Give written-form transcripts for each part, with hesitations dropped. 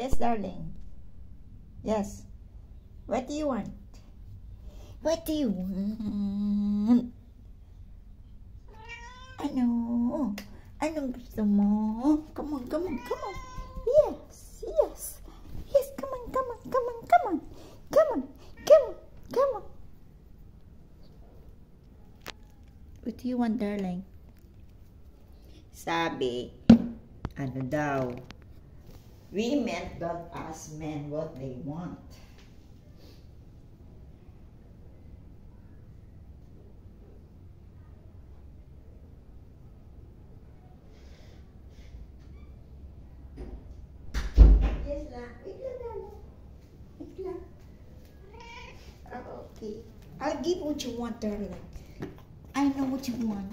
Yes, darling. Yes. What do you want? What do you want? Ano? Anong gusto mo? Come on, come on, come on. Yes, yes. Yes, come on, come on, come on, come on. Come on, come on, come on. What do you want, darling? Sabi, ano daw? Women don't ask men what they want. Yes lang. Wait lang, darling. Wait lang. Okay. I'll give what you want, darling. I know what you want.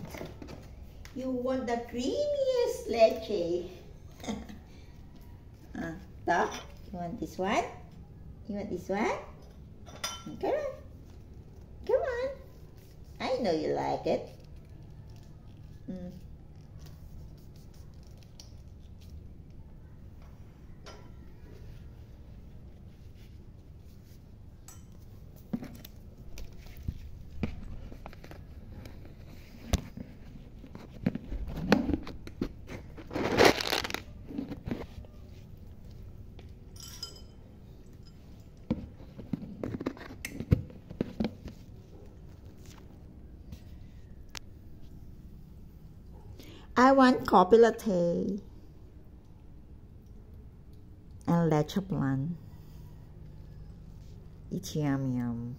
You want the creamiest leche. Stop. You want this one? You want this one? Come on. Come on. I know you like it. I want coffee latte and leche plan. It's yum yum.